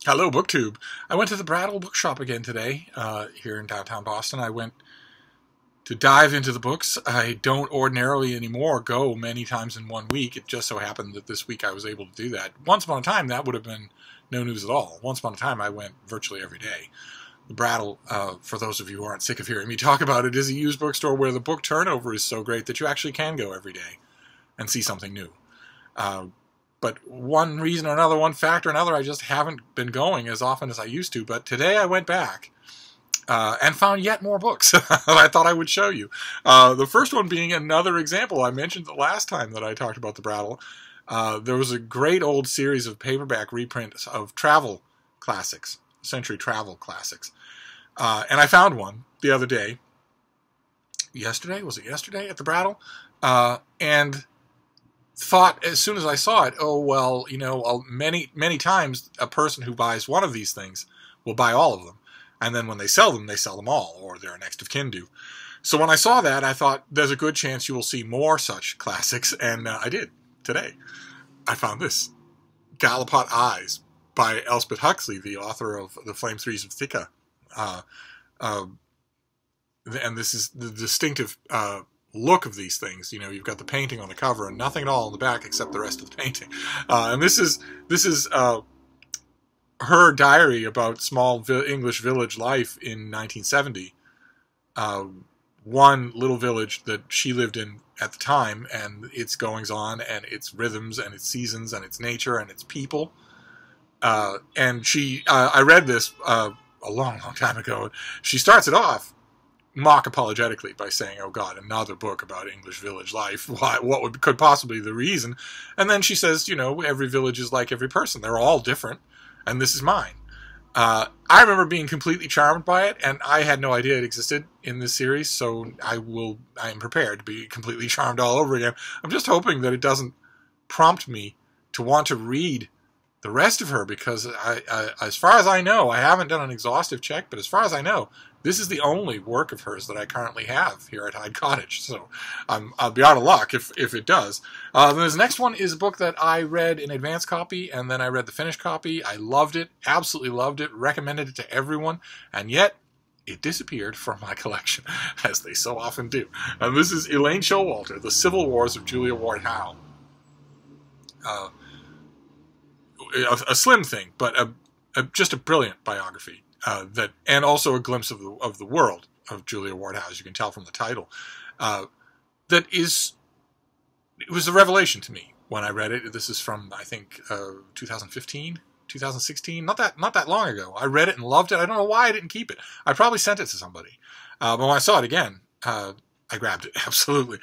Hello, BookTube. I went to the Brattle bookshop again today, here in downtown Boston. I went to dive into the books. I don't ordinarily anymore go many times in one week. It just so happened that this week I was able to do that. Once upon a time, that would have been no news at all. Once upon a time, I went virtually every day. The Brattle, for those of you who aren't sick of hearing me talk about it, is a used bookstore where the book turnover is so great that you actually can go every day and see something new. But one reason or another, one factor or another, I just haven't been going as often as I used to. But today I went back and found yet more books that I thought I would show you. The first one being another example. I mentioned the last time that I talked about the Brattle. There was a great old series of paperback reprints of travel classics, century travel classics. And I found one the other day. Yesterday? Was it yesterday at the Brattle? And thought as soon as I saw it, oh, well, you know, many times a person who buys one of these things will buy all of them. And then when they sell them all, or their next of kin do. So when I saw that, I thought there's a good chance you will see more such classics, and I did today. I found this, Gallipot Eyes by Elspeth Huxley, the author of The Flame Threes of Thika. And this is the distinctive look of these things. You know, you've got the painting on the cover and nothing at all on the back except the rest of the painting. And this is her diary about small English village life in 1970. One little village that she lived in at the time, and its goings on and its rhythms and its seasons and its nature and its people. And I read this a long time ago. She starts it off mock apologetically by saying, "Oh God, another book about English village life. Could possibly be the reason?" And then she says, "You know, every village is like every person. They're all different, and this is mine." I remember being completely charmed by it, and I had no idea it existed in this series. So I am prepared to be completely charmed all over again. I'm just hoping that it doesn't prompt me to want to read the rest of her, because as far as I know, I haven't done an exhaustive check, but as far as I know, this is the only work of hers that I currently have here at Hyde Cottage. So I'll be out of luck if it does. This next one is a book that I read in advance copy, and then I read the finished copy. I loved it, absolutely loved it, recommended it to everyone, and yet it disappeared from my collection, as they so often do. And this is Elaine Showalter, The Civil Wars of Julia Ward Howe. A slim thing, but just a brilliant biography. And also a glimpse of the world of Julia Ward Howe, as you can tell from the title. It was a revelation to me when I read it. This is from, I think, 2015, 2016, not that long ago. I read it and loved it. I don't know why I didn't keep it. I probably sent it to somebody. But when I saw it again, I grabbed it, absolutely.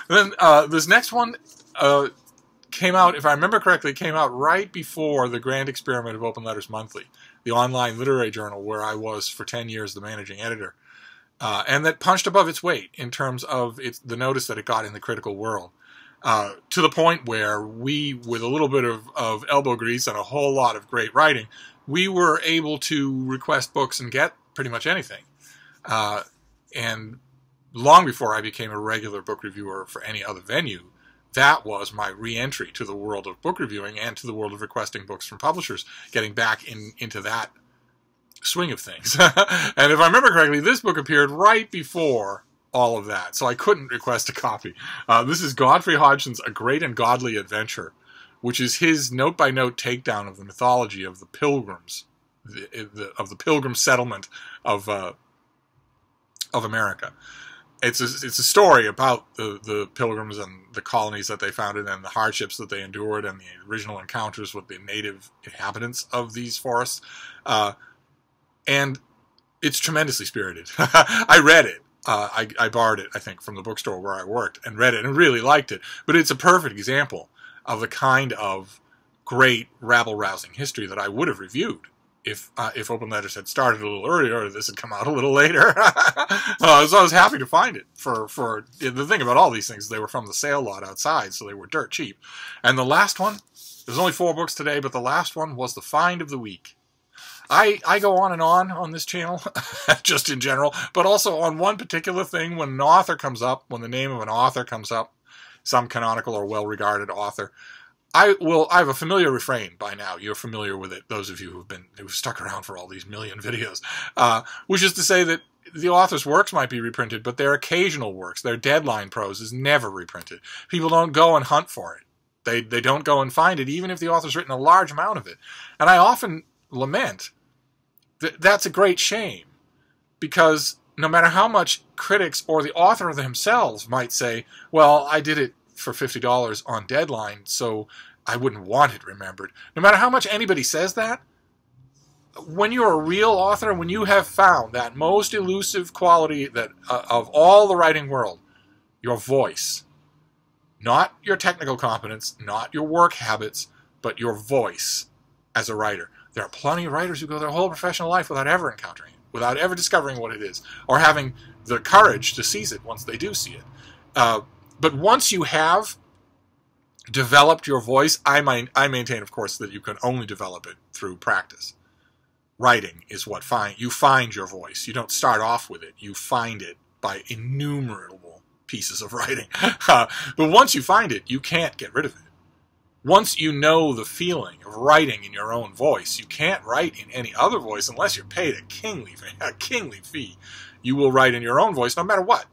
Then this next one came out, if I remember correctly, came out right before the grand experiment of Open Letters Monthly, the online literary journal where I was for 10 years the managing editor, and that punched above its weight in terms of the notice that it got in the critical world, to the point where we, with a little bit of elbow grease and a whole lot of great writing, we were able to request books and get pretty much anything. And long before I became a regular book reviewer for any other venue, that was my re-entry to the world of book reviewing and to the world of requesting books from publishers, getting back into that swing of things. And if I remember correctly, this book appeared right before all of that, so I couldn't request a copy. This is Godfrey Hodgson's A Great and Godly Adventure, which is his note-by-note takedown of the mythology of the Pilgrims, of the Pilgrim settlement of America. It's a story about the Pilgrims and the colonies that they founded and the hardships that they endured and the original encounters with the native inhabitants of these forests. And it's tremendously spirited. I read it. I borrowed it, I think, from the bookstore where I worked and read it and really liked it. But it's a perfect example of the kind of great rabble-rousing history that I would have reviewed if Open Letters had started a little earlier, or this had come out a little later. So I was happy to find it. For the thing about all these things, they were from the sale lot outside, so they were dirt cheap. And the last one, there's only 4 books today, but the last one was the find of the week. I go on and on this channel, just in general, but also on one particular thing. When an author comes up, when the name of an author comes up, some canonical or well-regarded author, I have a familiar refrain by now. You're familiar with it, those of you who've stuck around for all these million videos, which is to say that the author's works might be reprinted, but their occasional works, their deadline prose, is never reprinted. People don't go and hunt for it. They don't go and find it, even if the author's written a large amount of it. And I often lament that that's a great shame, because no matter how much critics or the author themselves might say, well, I did it for $50 on deadline, so I wouldn't want it remembered. No matter how much anybody says that, when you're a real author, when you have found that most elusive quality that of all the writing world, your voice, not your technical competence, not your work habits, but your voice as a writer. There are plenty of writers who go their whole professional life without ever encountering it, without ever discovering what it is, or having the courage to seize it once they do see it. But once you have developed your voice, I maintain, of course, that you can only develop it through practice. Writing is what you find your voice. You don't start off with it. You find it by innumerable pieces of writing. But once you find it, you can't get rid of it. Once you know the feeling of writing in your own voice, you can't write in any other voice unless you're paid a kingly fee. You will write in your own voice no matter what.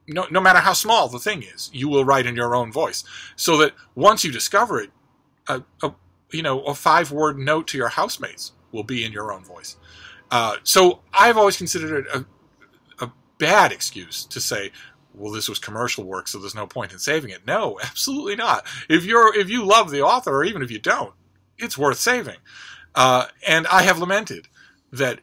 No matter how small the thing is, you will write in your own voice. So that once you discover it, a 5-word note to your housemates will be in your own voice. So I've always considered it a bad excuse to say, well, this was commercial work, so there's no point in saving it. No, absolutely not. If you love the author, or even if you don't, it's worth saving. And I have lamented that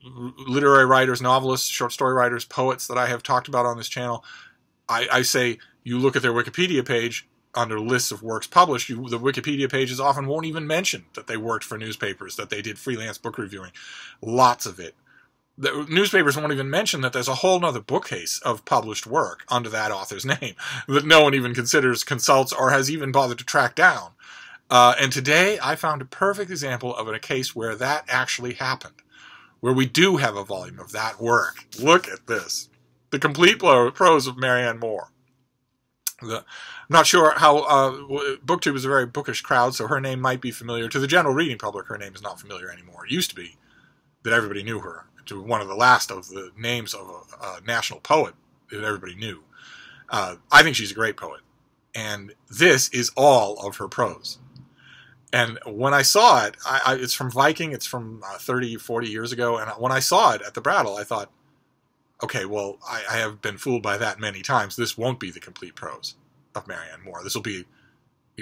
literary writers, novelists, short story writers, poets that I have talked about on this channel, I say you look at their Wikipedia page under lists of works published, the Wikipedia pages often won't even mention that they worked for newspapers, that they did freelance book reviewing. Lots of it. The newspapers won't even mention that there's a whole other bookcase of published work under that author's name that no one even considers, consults, or has even bothered to track down. And today I found a perfect example of a case where that actually happened, where we do have a volume of that work. Look at this. The complete prose of Marianne Moore. I'm not sure how... BookTube is a very bookish crowd, so her name might be familiar. To the general reading public, her name is not familiar anymore. It used to be that everybody knew her. To one of the last of the names of a national poet that everybody knew. I think she's a great poet. And this is all of her prose. And when I saw it, it's from Viking, it's from 30, 40 years ago, and when I saw it at the Brattle, I thought, okay, well, I have been fooled by that many times. This won't be the complete prose of Marianne Moore. This will be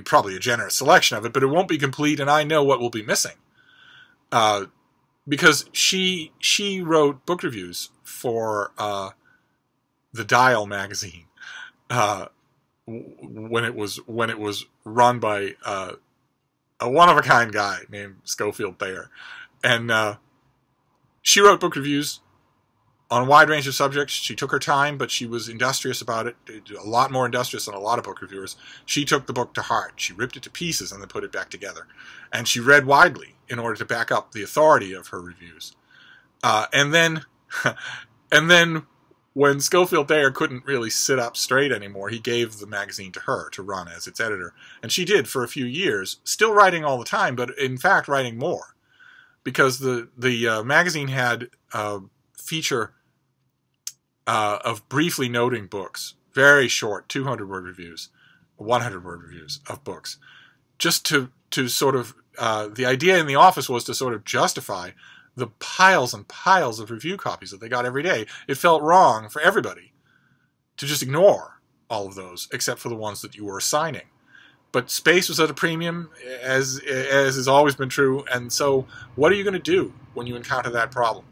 probably a generous selection of it, but it won't be complete, and I know what will be missing. Because she wrote book reviews for the Dial magazine when it was run by a one-of-a-kind guy named Schofield Thayer, and she wrote book reviews on a wide range of subjects. She took her time, but she was industrious about it, a lot more industrious than a lot of book reviewers. She took the book to heart. She ripped it to pieces and then put it back together, and she read widely in order to back up the authority of her reviews. And then when Schofield Thayer couldn't really sit up straight anymore, he gave the magazine to her to run as its editor. And she did for a few years, still writing all the time, but in fact writing more. Because the magazine had a feature of briefly noting books, very short, 200-word reviews, 100-word reviews of books, just to sort of, the idea in the office was to sort of justify the piles and piles of review copies that they got every day. It felt wrong for everybody to just ignore all of those, except for the ones that you were assigning. But space was at a premium, as has always been true, and so what are you going to do when you encounter that problem?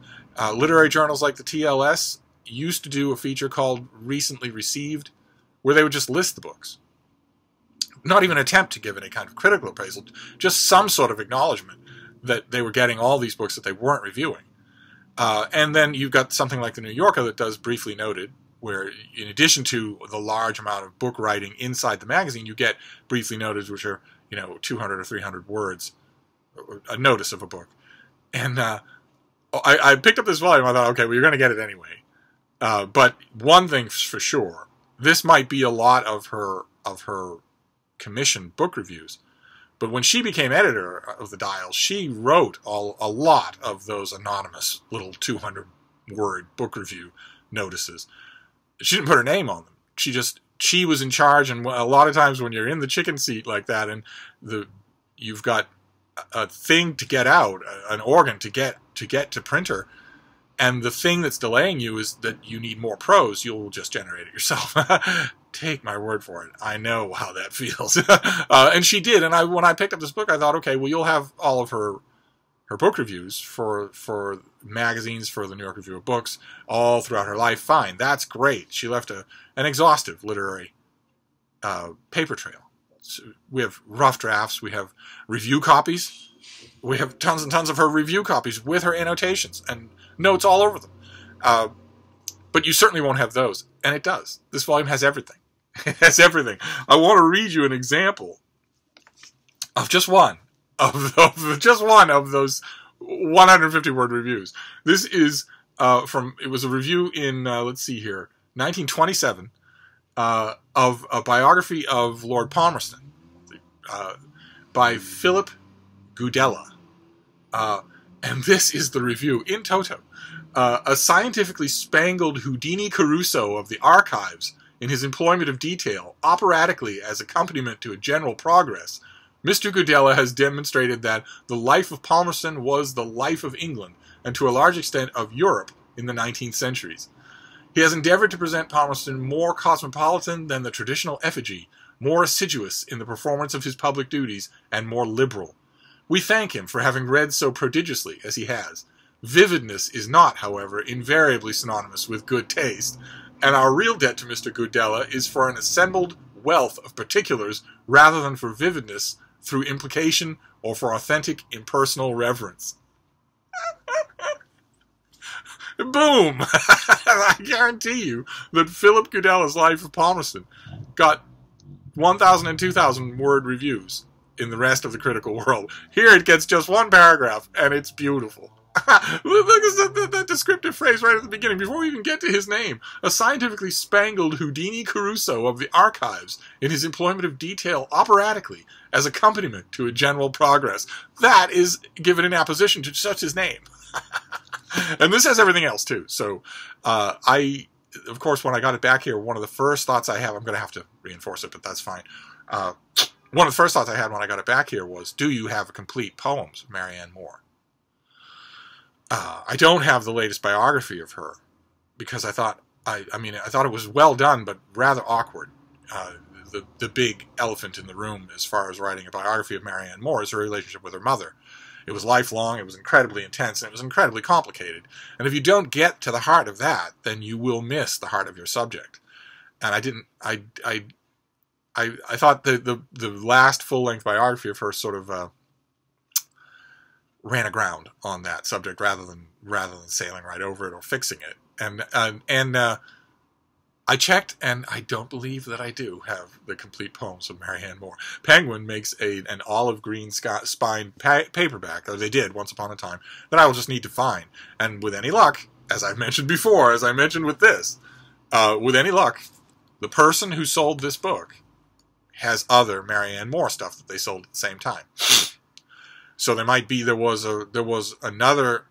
Literary journals like the TLS used to do a feature called Recently Received, where they would just list the books. Not even attempt to give any kind of critical appraisal, just some sort of acknowledgement that they were getting all these books that they weren't reviewing. And then you've got something like the New Yorker that does Briefly Noted, where in addition to the large amount of book writing inside the magazine, you get Briefly Noted, which are 200 or 300 words, a notice of a book. And I picked up this volume. I thought, okay, well, you're going to get it anyway. But one thing's for sure, this might be a lot of her commission book reviews. But when she became editor of the Dial, she wrote a lot of those anonymous little 200-word book review notices. She didn't put her name on them. She was in charge, and a lot of times when you're in the chicken seat like that, and you've got a thing to get out, an organ to get to printer, and the thing that's delaying you is that you need more prose, you'll just generate it yourself. Take my word for it. I know how that feels. And she did. And when I picked up this book, I thought, okay, well, you'll have all of her book reviews for magazines, for the New York Review of Books, all throughout her life. Fine. That's great. She left an exhaustive literary paper trail. So we have rough drafts. We have review copies. We have tons and tons of her review copies with her annotations and notes all over them. But you certainly won't have those. And it does. This volume has everything. It has everything. I want to read you an example of just one of those 150-word reviews. This is it was a review in, let's see here, 1927, of a biography of Lord Palmerston by Philip Gudella. And this is the review in toto. A scientifically spangled Houdini Caruso of the archives in his employment of detail, operatically as accompaniment to a general progress, Mr. Gudella has demonstrated that the life of Palmerston was the life of England, and to a large extent of Europe in the 19th centuries. He has endeavored to present Palmerston more cosmopolitan than the traditional effigy, more assiduous in the performance of his public duties, and more liberal. We thank him for having read so prodigiously as he has. Vividness is not, however, invariably synonymous with good taste, and our real debt to Mr. Gudella is for an assembled wealth of particulars rather than for vividness through implication or for authentic impersonal reverence. Boom! I guarantee you that Philip Gudella's Life of Palmerston got 1,000 and 2,000 word reviews in the rest of the critical world. Here it gets just one paragraph, and it's beautiful. Look at that descriptive phrase right at the beginning, before we even get to his name. A scientifically spangled Houdini Caruso of the archives in his employment of detail operatically as accompaniment to a general progress. That is given in apposition to such his name. And this has everything else, too. So, of course, when I got it back here, one of the first thoughts I have, I'm going to have to reinforce it, but that's fine. One of the first thoughts I had when I got it back here was, do you have a complete poems of Marianne Moore? I don't have the latest biography of her because I thought I thought it was well done, but rather awkward. The big elephant in the room as far as writing a biography of Marianne Moore is her relationship with her mother. It was lifelong, it was incredibly intense, and it was incredibly complicated. And if you don't get to the heart of that, then you will miss the heart of your subject. And I thought the last full-length biography of her sort of ran aground on that subject rather than sailing right over it or fixing it. And I checked, and I don't believe that I do have the complete poems of Marianne Moore. Penguin makes an olive green spine paperback, or they did once upon a time, that I will just need to find. And with any luck, as I've mentioned before, as I mentioned with this, with any luck, the person who sold this book has other Marianne Moore stuff that they sold at the same time. So there was another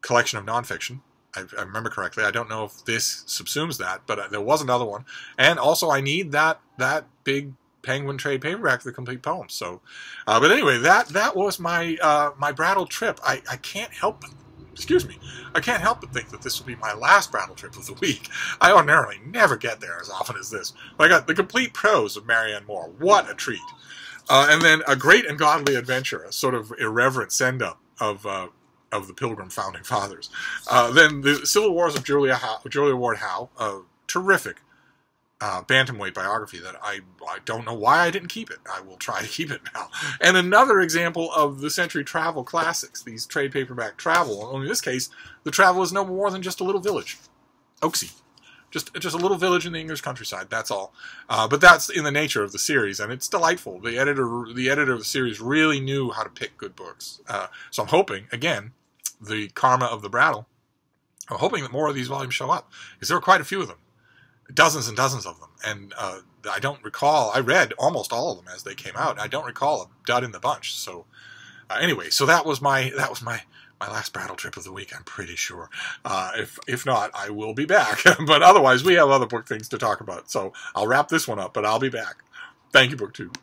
collection of nonfiction. I remember correctly. I don't know if this subsumes that, but there was another one. And also, I need that big Penguin trade paperback, the complete poems. So, but anyway, that was my my Brattle trip. I can't help but, I can't help but think that this will be my last Brattle trip of the week. I ordinarily never get there as often as this. But I got the complete prose of Marianne Moore. What a treat! And then A Great and Godly Adventure, a sort of irreverent send-up of the Pilgrim Founding Fathers. Then The Civil Wars of Julia Ward Howe, a terrific bantamweight biography that I don't know why I didn't keep it. I will try to keep it now. And another example of the Century Travel classics, these trade paperback travel. Only in this case, the travel is no more than just a little village. Oaksey. Just a little village in the English countryside, that's all. But that's in the nature of the series, and it's delightful. The editor of the series really knew how to pick good books. So I'm hoping, again, the karma of the Brattle, I'm hoping that more of these volumes show up, because there are quite a few of them. dozens and dozens of them, and I don't recall. I read almost all of them as they came out. I don't recall a dud in the bunch. So anyway, so that was my last Brattle trip of the week. I'm pretty sure. If not, I will be back. But otherwise, we have other book things to talk about. So I'll wrap this one up. But I'll be back. Thank you, BookTube.